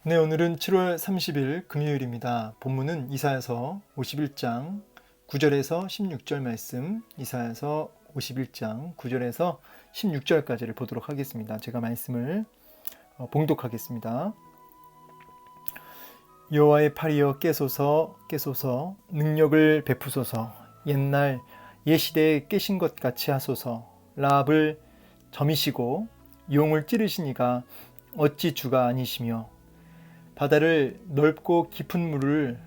네, 오늘은 7월 30일 금요일입니다. 본문은 이사야서 51장 9절에서 16절 말씀, 이사야서 51장 9절에서 16절까지를 보도록 하겠습니다. 제가 말씀을 봉독하겠습니다. 여호와의 팔이여 깨소서 깨소서 능력을 베푸소서 옛날 옛시대에 깨신 것 같이 하소서 라합을 점이시고 용을 찌르시니가 어찌 주가 아니시며 바다를 넓고 깊은 물을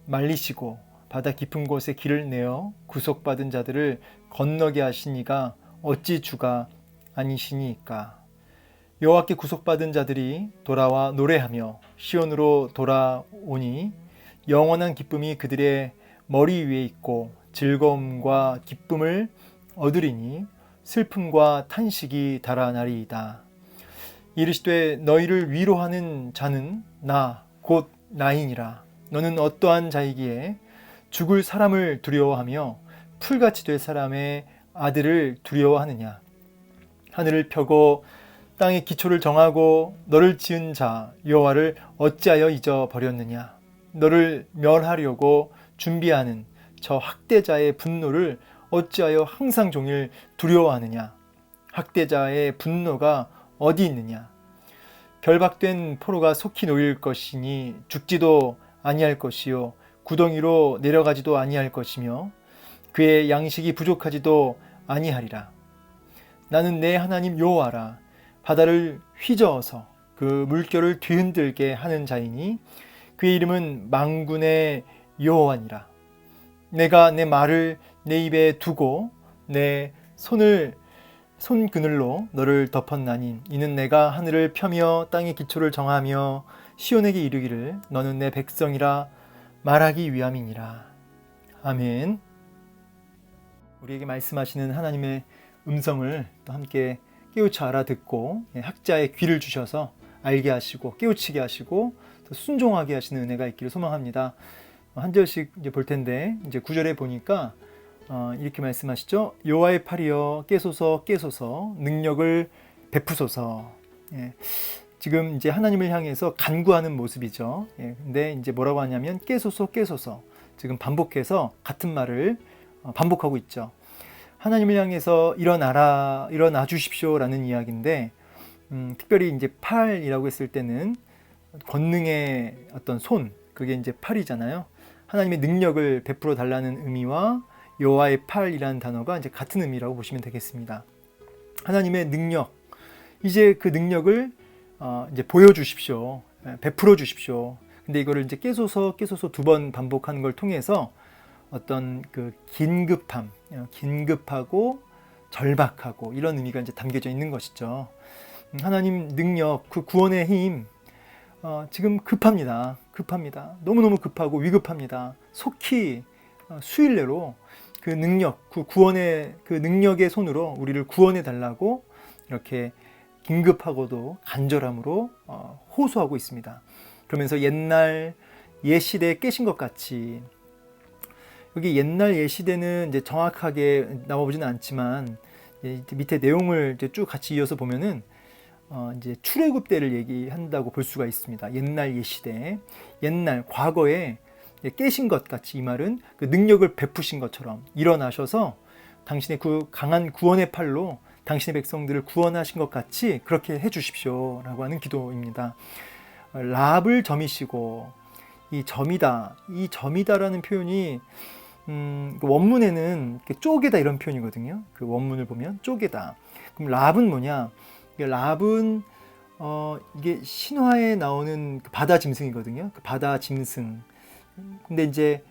말리시고 바다 깊은 곳에 길을 내어 구속받은 자들을 건너게 하시니가 어찌 주가 아니시니까. 여호와께 구속받은 자들이 돌아와 노래하며 시온으로 돌아오니 영원한 기쁨이 그들의 머리 위에 있고 즐거움과 기쁨을 얻으리니 슬픔과 탄식이 달아나리이다. 이르시되 너희를 위로하는 자는 나 곧 나이니라. 너는 어떠한 자이기에 죽을 사람을 두려워하며 풀같이 될 사람의 아들을 두려워하느냐. 하늘을 펴고 땅의 기초를 정하고 너를 지은 자 여호와를 어찌하여 잊어버렸느냐. 너를 멸하려고 준비하는 저 학대자의 분노를 어찌하여 항상 종일 두려워하느냐. 학대자의 분노가 어디 있느냐. 결박된 포로가 속히 놓일 것이니 죽지도 아니할 것이요 구덩이로 내려가지도 아니할 것이며 그의 양식이 부족하지도 아니하리라. 나는 내 하나님 여호와라. 바다를 휘저어서 그 물결을 뒤흔들게 하는 자이니 그의 이름은 만군의 여호와니라. 내가 내 말을 내 입에 두고 내 손그늘로 너를 덮었나니 이는 내가 하늘을 펴며 땅의 기초를 정하며 시온에게 이르기를 너는 내 백성이라 말하기 위함이니라. 아멘. 우리에게 말씀하시는 하나님의 음성을 또 함께 깨우쳐 알아듣고 학자의 귀를 주셔서 알게 하시고 깨우치게 하시고 또 순종하게 하시는 은혜가 있기를 소망합니다. 한 절씩 이제 볼 텐데 이제 9절에 보니까 이렇게 말씀하시죠. 여호와의 팔이여 깨소서 깨소서 능력을 베푸소서. 예, 지금 이제 하나님을 향해서 간구하는 모습이죠. 예, 근데 이제 뭐라고 하냐면 깨소서 깨소서. 지금 반복해서 같은 말을 반복하고 있죠. 하나님을 향해서 일어나 주십시오라는 이야기인데 특별히 이제 팔이라고 했을 때는 권능의 어떤 손, 그게 이제 팔이잖아요. 하나님의 능력을 베풀어 달라는 의미와 여호와의 팔이라는 단어가 이제 같은 의미라고 보시면 되겠습니다. 하나님의 능력, 이제 그 능력을 이제 보여주십시오, 베풀어 주십시오. 근데 이거를 이제 깨소서 두 번 반복하는 걸 통해서 어떤 그 긴급함, 긴급하고 절박하고 이런 의미가 이제 담겨져 있는 것이죠. 하나님 능력, 그 구원의 힘, 지금 급합니다. 너무너무 급하고 위급합니다. 속히 수일 내로 그 능력, 그 구원의 그 능력의 손으로 우리를 구원해 달라고 이렇게 긴급하고도 간절함으로 호소하고 있습니다. 그러면서 옛날 옛 시대에 깨신 것 같이, 여기 옛날 옛 시대는 이제 정확하게 나와보지는 않지만 밑에 내용을 이제 쭉 같이 이어서 보면은 이제 출애굽 때를 얘기한다고 볼 수가 있습니다. 옛날 옛 시대, 옛날 과거에 깨신 것 같이, 이 말은 그 능력을 베푸신 것처럼 일어나셔서 당신의 그 강한 구원의 팔로 당신의 백성들을 구원하신 것 같이 그렇게 해 주십시오 라고 하는 기도입니다. 라합을 점이시고, 이 점이다라는 표현이 그 원문에는 쪼개다 이런 표현이거든요. 그 원문을 보면 쪼개다. 그럼 라합은 뭐냐? 라합은 이게 신화에 나오는 그 바다 짐승이거든요. 그 바다 짐승. 근데 이제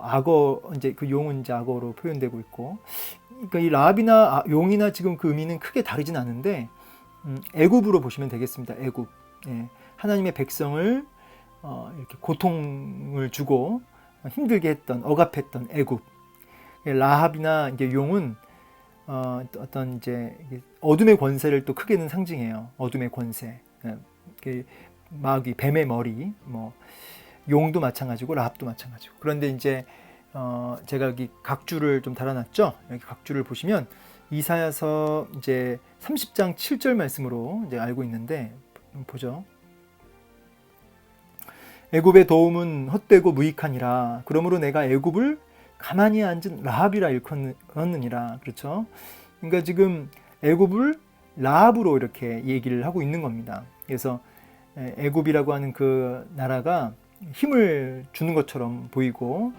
악어, 이제 그 용은 이제 악어로 표현되고 있고, 그러니까 이 라합이나 용이나 지금 그 의미는 크게 다르진 않은데 애굽으로 보시면 되겠습니다. 애굽. 예. 하나님의 백성을 이렇게 고통을 주고 힘들게 했던, 억압했던 애굽. 라합이나 이제 용은 어떤 이제 어둠의 권세를 또 크게는 상징해요. 어둠의 권세. 마귀, 뱀의 머리, 용도 마찬가지고 라합도 마찬가지고. 그런데 이제 제가 여기 각주를 좀 달아놨죠. 여기 각주를 보시면 이사야서 이제 30장 7절 말씀으로 이제 알고 있는데 보죠. 애굽의 도움은 헛되고 무익하니라. 그러므로 내가 애굽을 가만히 앉은 라합이라 일컫느니라. 그렇죠? 그러니까 지금 애굽을 라합으로 이렇게 얘기를 하고 있는 겁니다. 그래서 애굽이라고 하는 그 나라가 힘을 주는 것처럼 보이고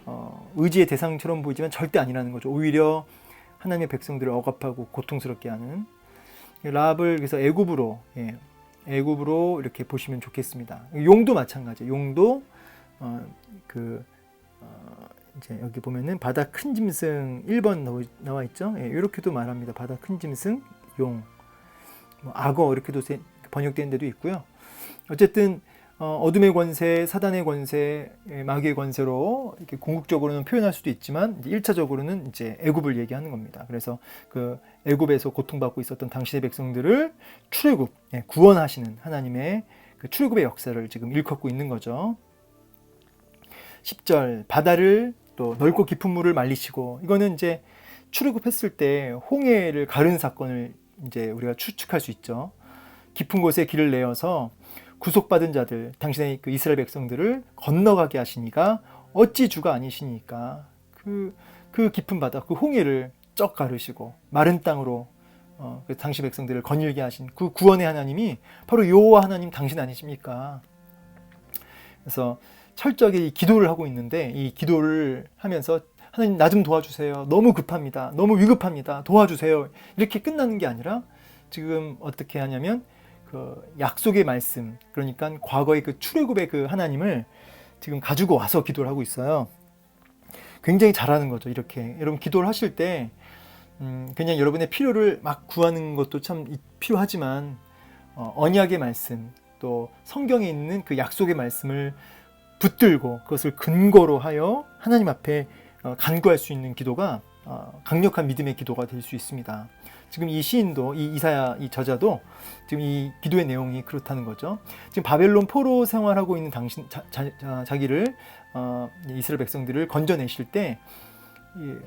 의지의 대상처럼 보이지만 절대 아니라는 거죠. 오히려 하나님의 백성들을 억압하고 고통스럽게 하는 라합을 그래서 애굽으로 이렇게 보시면 좋겠습니다. 용도 마찬가지. 용도 이제 여기 보면은 바다 큰 짐승 1번 나와 있죠. 이렇게도 말합니다. 바다 큰 짐승, 용, 악어 이렇게도 번역된 데도 있고요. 어쨌든 어둠의 권세, 사단의 권세, 마귀의 권세로 이렇게 궁극적으로는 표현할 수도 있지만 1차적으로는 이제 애굽을 얘기하는 겁니다. 그래서 그 애굽에서 고통받고 있었던 당신의 백성들을 출애굽, 구원하시는 하나님의 그 출애굽의 역사를 지금 일컫고 있는 거죠. 10절 바다를 또 넓고 깊은 물을 말리시고, 이거는 이제 출애굽했을 때 홍해를 가른 사건을 이제 우리가 추측할 수 있죠. 깊은 곳에 길을 내어서 구속받은 자들, 당신의 그 이스라엘 백성들을 건너가게 하시니까 어찌 주가 아니시니까 그 깊은 바다, 그 홍해를 쩍 가르시고 마른 땅으로 그 당신 백성들을 거닐게 하신 그 구원의 하나님이 바로 여호와 하나님 당신 아니십니까? 그래서 철저하게 기도를 하고 있는데, 이 기도를 하면서 하나님 나 좀 도와주세요. 너무 급합니다. 너무 위급합니다. 도와주세요. 이렇게 끝나는 게 아니라 지금 어떻게 하냐면 그 약속의 말씀, 그러니까 과거의 그 출애굽의 그 하나님을 지금 가지고 와서 기도를 하고 있어요. 굉장히 잘하는 거죠. 이렇게 여러분 기도를 하실 때 그냥 여러분의 필요를 막 구하는 것도 참 필요하지만 언약의 말씀, 또 성경에 있는 그 약속의 말씀을 붙들고 그것을 근거로 하여 하나님 앞에 간구할 수 있는 기도가 강력한 믿음의 기도가 될 수 있습니다. 지금 이 시인도, 이 이사야 이 저자도 지금 이 기도의 내용이 그렇다는 거죠. 지금 바벨론 포로 생활하고 있는 자기를 이스라엘 백성들을 건져내실 때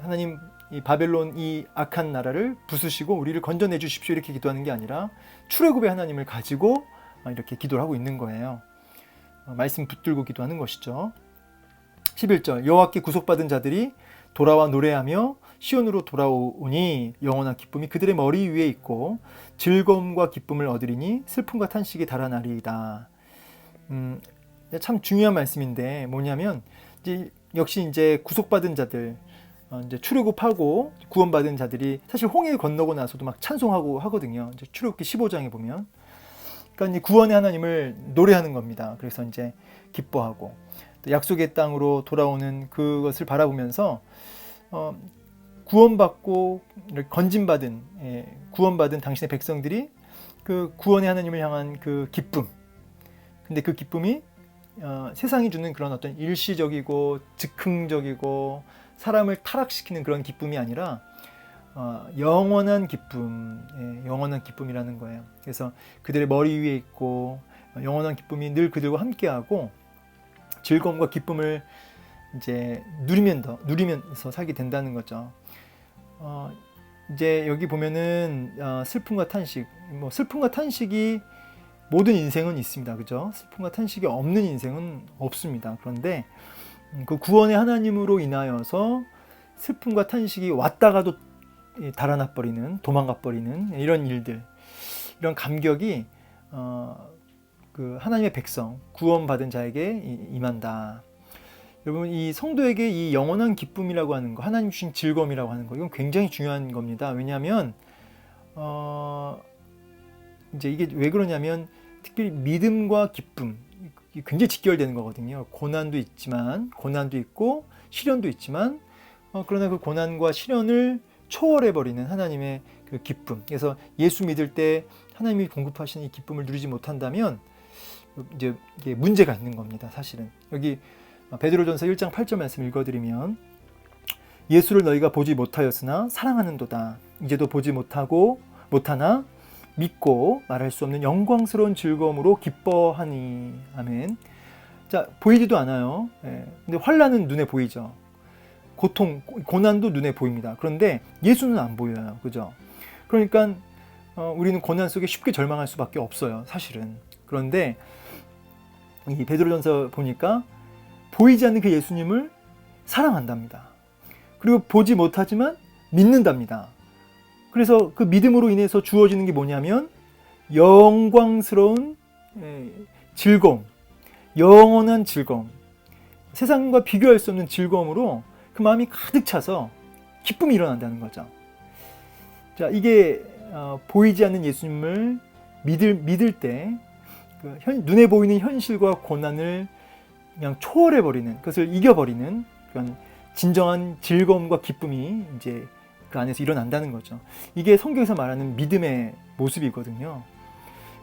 하나님 이 바벨론 이 악한 나라를 부수시고 우리를 건져내 주십시오 이렇게 기도하는 게 아니라 출애굽의 하나님을 가지고 이렇게 기도를 하고 있는 거예요. 말씀 붙들고 기도하는 것이죠. 11절 여호와께 구속받은 자들이 돌아와 노래하며 시온으로 돌아오니 영원한 기쁨이 그들의 머리 위에 있고 즐거움과 기쁨을 얻으리니 슬픔과 탄식이 달아나리이다. 참 중요한 말씀인데 뭐냐면 역시 이제 구속받은 자들, 이제 출애굽하고 구원받은 자들이 사실 홍해 건너고 나서도 막 찬송하고 하거든요. 이제 출애굽기 15장에 보면, 그러니까 구원의 하나님을 노래하는 겁니다. 그래서 이제 기뻐하고 또 약속의 땅으로 돌아오는 그것을 바라보면서 구원받고 건진받은 구원받은 당신의 백성들이 그 구원의 하나님을 향한 그 기쁨, 근데 그 기쁨이 세상이 주는 그런 어떤 일시적이고 즉흥적이고 사람을 타락시키는 그런 기쁨이 아니라 영원한 기쁨, 영원한 기쁨이라는 거예요. 그래서 그들의 머리 위에 있고 영원한 기쁨이 늘 그들과 함께하고 즐거움과 기쁨을 이제 누리면서 살게 된다는 거죠. 이제 여기 보면은 슬픔과 탄식, 슬픔과 탄식이 모든 인생은 있습니다. 그죠? 슬픔과 탄식이 없는 인생은 없습니다. 그런데 그 구원의 하나님으로 인하여서 슬픔과 탄식이 왔다가도 달아나 버리는, 도망가 버리는 이런 일들, 이런 감격이 그 하나님의 백성, 구원받은 자에게 임한다. 여러분, 이 성도에게 이 영원한 기쁨이라고 하는 거, 하나님 주신 즐거움이라고 하는 거, 이건 굉장히 중요한 겁니다. 왜냐하면 이제 이게 왜 그러냐면 특별히 믿음과 기쁨, 굉장히 직결되는 거거든요. 고난도 있고 시련도 있지만 그러나 그 고난과 시련을 초월해버리는 하나님의 그 기쁨. 그래서 예수 믿을 때 하나님이 공급하시는 이 기쁨을 누리지 못한다면 이제 이게 문제가 있는 겁니다. 사실은 여기 베드로전서 1장 8절 말씀 읽어드리면 예수를 너희가 보지 못하였으나 사랑하는도다. 이제도 보지 못하나 믿고 말할 수 없는 영광스러운 즐거움으로 기뻐하니. 아멘. 자, 보이지도 않아요. 근데 환난은 눈에 보이죠. 고통, 고난도 눈에 보입니다. 그런데 예수는 안 보여요. 그죠? 그러니까 우리는 고난 속에 쉽게 절망할 수밖에 없어요. 사실은. 그런데 이 베드로전서 보니까 보이지 않는 그 예수님을 사랑한답니다. 그리고 보지 못하지만 믿는답니다. 그래서 그 믿음으로 인해서 주어지는 게 뭐냐면 영광스러운 즐거움, 영원한 즐거움, 세상과 비교할 수 없는 즐거움으로 그 마음이 가득 차서 기쁨이 일어난다는 거죠. 자, 이게 보이지 않는 예수님을 믿을 때 눈에 보이는 현실과 고난을 그냥 초월해버리는, 그것을 이겨버리는 그런 진정한 즐거움과 기쁨이 이제 그 안에서 일어난다는 거죠. 이게 성경에서 말하는 믿음의 모습이거든요.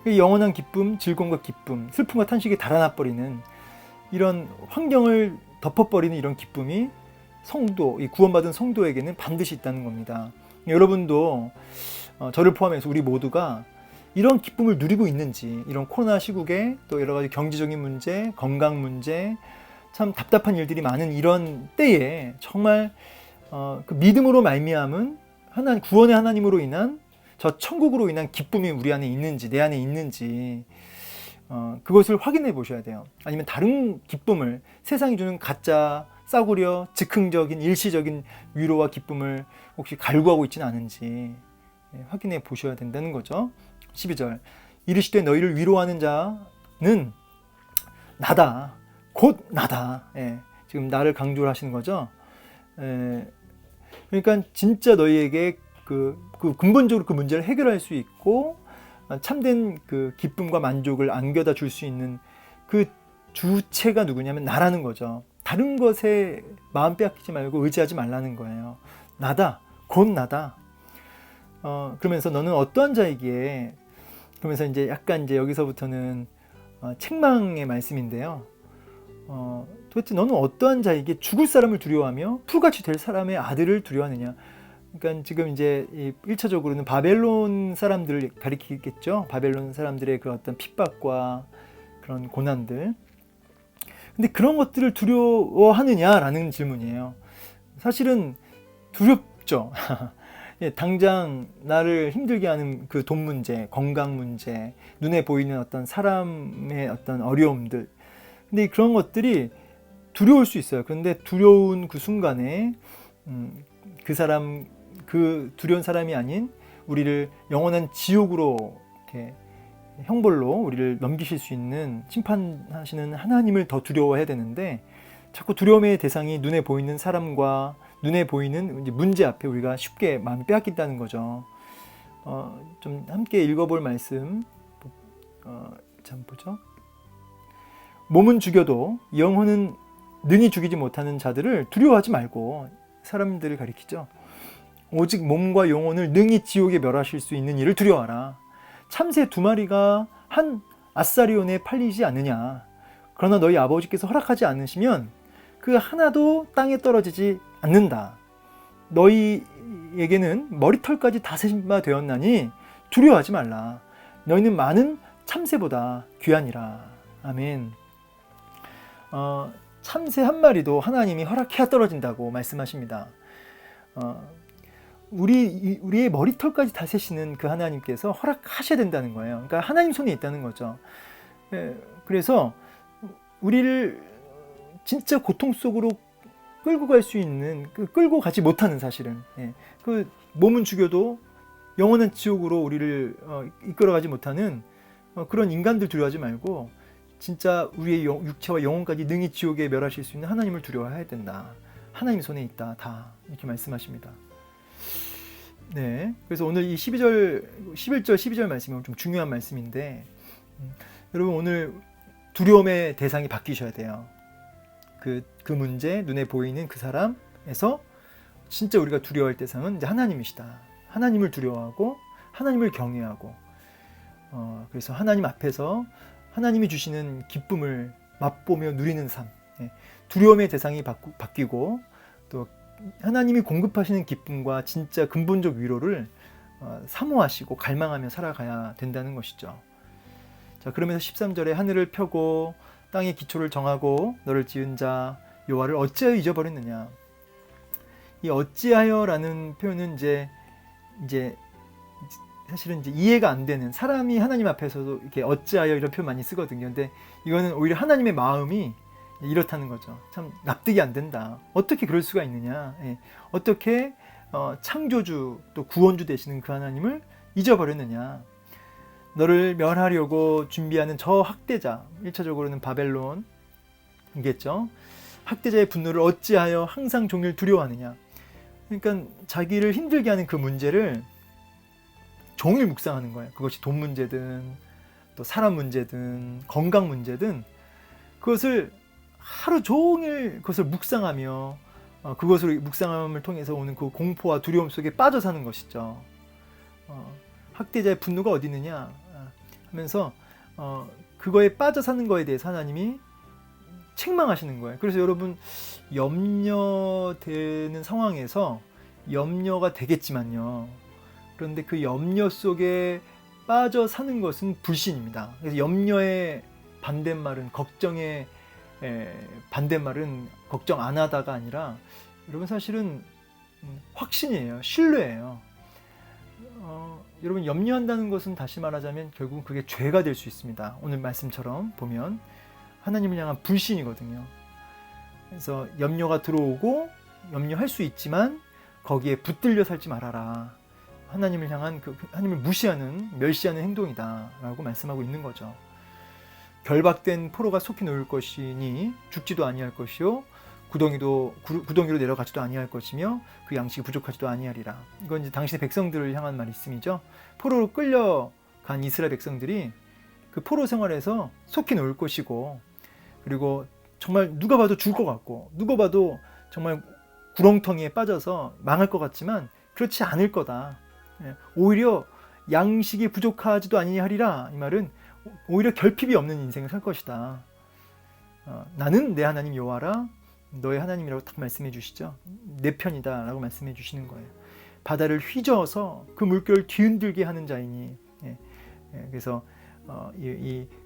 영원한 기쁨, 즐거움과 기쁨, 슬픔과 탄식이 달아나버리는 이런 환경을 덮어버리는 이런 기쁨이 성도, 이 구원받은 성도에게는 반드시 있다는 겁니다. 여러분도 저를 포함해서 우리 모두가 이런 기쁨을 누리고 있는지, 이런 코로나 시국에 또 여러 가지 경제적인 문제, 건강 문제, 참 답답한 일들이 많은 이런 때에 정말 그 믿음으로 말미암은 구원의 하나님으로 인한 저 천국으로 인한 기쁨이 우리 안에 있는지, 내 안에 있는지 그것을 확인해 보셔야 돼요. 아니면 다른 기쁨을, 세상이 주는 가짜, 싸구려, 즉흥적인, 일시적인 위로와 기쁨을 혹시 갈구하고 있지는 않은지 확인해 보셔야 된다는 거죠. 12절, 이르시되 너희를 위로하는 자는 나다, 곧 나다. 지금 나를 강조를 하시는 거죠. 그러니까 진짜 너희에게 그 근본적으로 그 문제를 해결할 수 있고 참된 그 기쁨과 만족을 안겨다 줄 수 있는 그 주체가 누구냐면 나라는 거죠. 다른 것에 마음 빼앗기지 말고 의지하지 말라는 거예요. 나다, 곧 나다. 그러면서 너는 어떠한 자이기에, 그러면서 이제 약간 이제 여기서부터는 책망의 말씀인데요. 도대체 너는 어떠한 자이기에 죽을 사람을 두려워하며 풀같이 될 사람의 아들을 두려워하느냐. 그러니까 지금 이제 1차적으로는 바벨론 사람들을 가리키겠죠. 바벨론 사람들의 그 어떤 핍박과 그런 고난들. 근데 그런 것들을 두려워하느냐라는 질문이에요. 사실은 두렵죠. 당장 나를 힘들게 하는 그 돈 문제, 건강 문제, 눈에 보이는 어떤 사람의 어떤 어려움들. 근데 그런 것들이 두려울 수 있어요. 그런데 두려운 그 순간에 그 두려운 사람이 아닌 우리를 영원한 지옥으로 이렇게 형벌로 우리를 넘기실 수 있는 심판하시는 하나님을 더 두려워해야 되는데, 자꾸 두려움의 대상이 눈에 보이는 사람과 눈에 보이는 이제 문제 앞에 우리가 쉽게 마음이 빼앗긴다는 거죠. 좀 함께 읽어볼 말씀 참 보죠. 몸은 죽여도 영혼은 능히 죽이지 못하는 자들을 두려워하지 말고, 사람들을 가리키죠. 오직 몸과 영혼을 능히 지옥에 멸하실 수 있는 이를 두려워하라. 참새 2마리가 한 아사리온에 팔리지 않느냐. 그러나 너희 아버지께서 허락하지 않으시면 그 하나도 땅에 떨어지지 않는다. 너희에게는 머리털까지 다 세신 바 되었나니 두려워하지 말라. 너희는 많은 참새보다 귀하니라. 아멘. 참새 한 마리도 하나님이 허락해야 떨어진다고 말씀하십니다. 우리의 머리털까지 다 세시는 그 하나님께서 허락하셔야 된다는 거예요. 그러니까 하나님 손에 있다는 거죠. 그래서 우리를 진짜 고통 속으로 끌고 갈 수 있는, 끌고 가지 못하는, 사실은 그 몸은 죽여도 영원한 지옥으로 우리를 이끌어가지 못하는 그런 인간들 두려워하지 말고, 진짜 우리의 육체와 영혼까지 능히 지옥에 멸하실 수 있는 하나님을 두려워해야 된다. 하나님 손에 있다. 다 이렇게 말씀하십니다. 네, 그래서 오늘 이 11절, 12절 말씀은 좀 중요한 말씀인데, 여러분 오늘 두려움의 대상이 바뀌셔야 돼요. 그 문제, 눈에 보이는 그 사람에서 진짜 우리가 두려워할 대상은 이제 하나님이시다. 하나님을 두려워하고 하나님을 경외하고, 그래서 하나님 앞에서 하나님이 주시는 기쁨을 맛보며 누리는 삶, 두려움의 대상이 바뀌고 또 하나님이 공급하시는 기쁨과 진짜 근본적 위로를 사모하시고 갈망하며 살아가야 된다는 것이죠. 자, 그러면서 13절에 하늘을 펴고 땅의 기초를 정하고 너를 지은 자 여호와를 어찌하여 잊어버렸느냐. 이 어찌하여라는 표현은 이제 사실은 이제 이해가 안 되는, 사람이 하나님 앞에서도 이렇게 어찌하여 이런 표현 많이 쓰거든요. 근데 이거는 오히려 하나님의 마음이 이렇다는 거죠. 참 납득이 안 된다. 어떻게 그럴 수가 있느냐. 예. 어떻게 창조주 또 구원주 되시는 그 하나님을 잊어버렸느냐. 너를 멸하려고 준비하는 저 학대자, 1차적으로는 바벨론이겠죠. 학대자의 분노를 어찌하여 항상 종일 두려워하느냐. 그러니까 자기를 힘들게 하는 그 문제를 종일 묵상하는 거예요. 그것이 돈 문제든 또 사람 문제든 건강 문제든 그것을 하루 종일 그것을 묵상하며 그것으로 묵상함을 통해서 오는 그 공포와 두려움 속에 빠져 사는 것이죠. 학대자의 분노가 어디 있느냐 하면서 그거에 빠져 사는 거에 대해서 하나님이 책망하시는 거예요. 그래서 여러분 염려되는 상황에서 염려가 되겠지만요. 그런데 그 염려 속에 빠져 사는 것은 불신입니다. 그래서 염려의 반대말은 걱정의 반대말은 걱정 안 하다가 아니라 여러분 사실은 확신이에요. 신뢰예요. 여러분 염려한다는 것은 다시 말하자면 결국은 그게 죄가 될 수 있습니다. 오늘 말씀처럼 보면 하나님을 향한 불신이거든요. 그래서 염려가 들어오고 염려할 수 있지만 거기에 붙들려 살지 말아라. 하나님을 향한 하나님을 무시하는 멸시하는 행동이다라고 말씀하고 있는 거죠. 결박된 포로가 속히 놓을 것이니 죽지도 아니할 것이요 구덩이로 내려가지도 아니할 것이며 그 양식이 부족하지도 아니하리라. 이건 이제 당신의 백성들을 향한 말씀이죠. 포로로 끌려간 이스라엘 백성들이 그 포로 생활에서 속히 놓을 것이고 그리고 정말 누가 봐도 죽을 것 같고 누가 봐도 정말 구렁텅이에 빠져서 망할 것 같지만 그렇지 않을 거다. 오히려 양식이 부족하지도 아니하리라. 이 말은 오히려 결핍이 없는 인생을 살 것이다. 나는 내 하나님 여호와라 너의 하나님이라고 딱 말씀해 주시죠. 내 편이다 라고 말씀해 주시는 거예요. 바다를 휘저어서 그 물결을 뒤흔들게 하는 자이니 그래서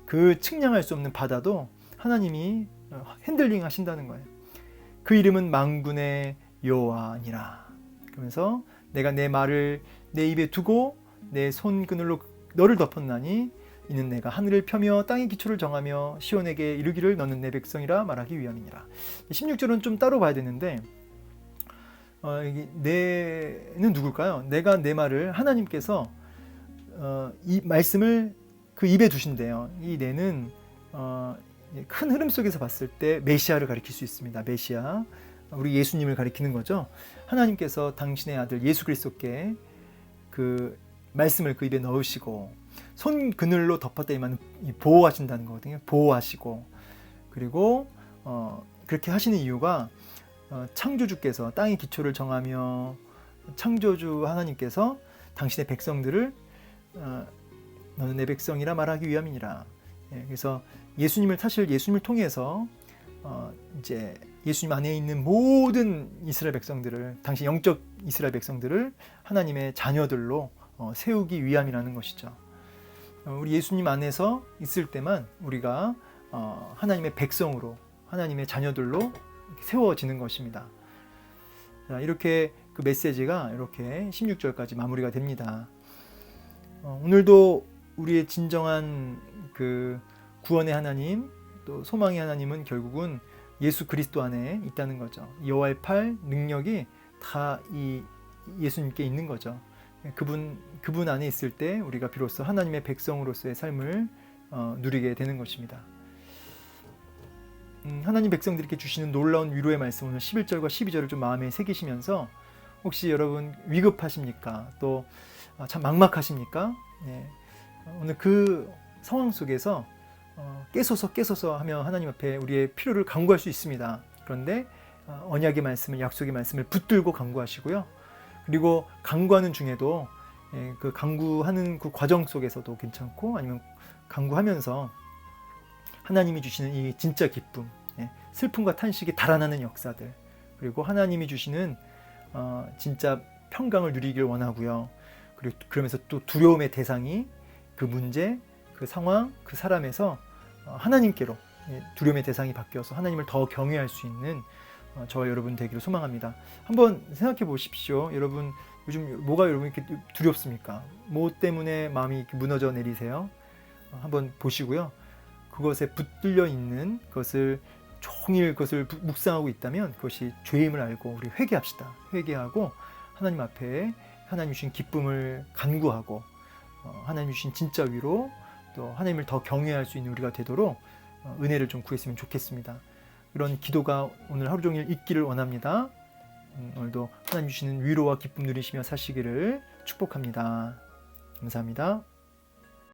그 측량할 수 없는 바다도 하나님이 핸들링 하신다는 거예요. 그 이름은 만군의 여호와니라. 그러면서 내가 내 말을 내 입에 두고 내 손 그늘로 너를 덮었나니 이는 내가 하늘을 펴며 땅의 기초를 정하며 시온에게 이르기를 너는 내 백성이라 말하기 위함이니라. 16절은 좀 따로 봐야 되는데 내는 누굴까요? 내가 내 말을 하나님께서 이 말씀을 그 입에 두신대요. 이 내는 큰 흐름 속에서 봤을 때 메시아를 가리킬 수 있습니다. 메시아, 우리 예수님을 가리키는 거죠. 하나님께서 당신의 아들 예수 그리스도께 그 말씀을 그 입에 넣으시고 손 그늘로 덮었다 이 말은 보호하신다는 거거든요. 보호하시고 그리고 그렇게 하시는 이유가 창조주께서 땅의 기초를 정하며 창조주 하나님께서 당신의 백성들을 너는 내 백성이라 말하기 위함이니라. 그래서 사실 예수님을 통해서 이제 예수님 안에 있는 모든 이스라엘 백성들을 당시 영적 이스라엘 백성들을 하나님의 자녀들로 세우기 위함이라는 것이죠. 우리 예수님 안에서 있을 때만 우리가 하나님의 백성으로 하나님의 자녀들로 세워지는 것입니다. 자, 이렇게 그 메시지가 이렇게 16절까지 마무리가 됩니다. 오늘도 우리의 진정한 그 구원의 하나님 또 소망의 하나님은 결국은 예수 그리스도 안에 있다는 거죠. 여호와의 팔 능력이 다 이 예수님께 있는 거죠. 그분 안에 있을 때 우리가 비로소 하나님의 백성으로서의 삶을 누리게 되는 것입니다. 하나님 백성들에게 주시는 놀라운 위로의 말씀 오늘 11절과 12절을 좀 마음에 새기시면서 혹시 여러분 위급하십니까? 또 참 막막하십니까? 네. 오늘 그 상황 속에서 깨소서 하며 하나님 앞에 우리의 필요를 간구할 수 있습니다. 그런데 언약의 말씀을 약속의 말씀을 붙들고 간구하시고요. 그리고 간구하는 중에도 그 간구하는 그 과정 속에서도 괜찮고 아니면 간구하면서 하나님이 주시는 이 진짜 기쁨, 슬픔과 탄식이 달아나는 역사들 그리고 하나님이 주시는 진짜 평강을 누리길 원하고요. 그리고 그러면서 또 두려움의 대상이 그 문제, 그 상황, 그 사람에서 하나님께로 두려움의 대상이 바뀌어서 하나님을 더 경외할 수 있는 저와 여러분 되기를 소망합니다. 한번 생각해 보십시오. 여러분 요즘 뭐가 여러분 이렇게 두렵습니까? 뭐 때문에 마음이 이렇게 무너져 내리세요? 한번 보시고요. 그것에 붙들려 있는 것을 종일 그것을 묵상하고 있다면 그것이 죄임을 알고 우리 회개합시다. 회개하고 하나님 앞에 하나님 주신 기쁨을 간구하고 하나님 주신 진짜 위로 또 하나님을 더 경외할 수 있는 우리가 되도록 은혜를 좀 구했으면 좋겠습니다. 그런 기도가 오늘 하루 종일 있기를 원합니다. 오늘도 하나님 주시는 위로와 기쁨 누리시며 사시기를 축복합니다. 감사합니다.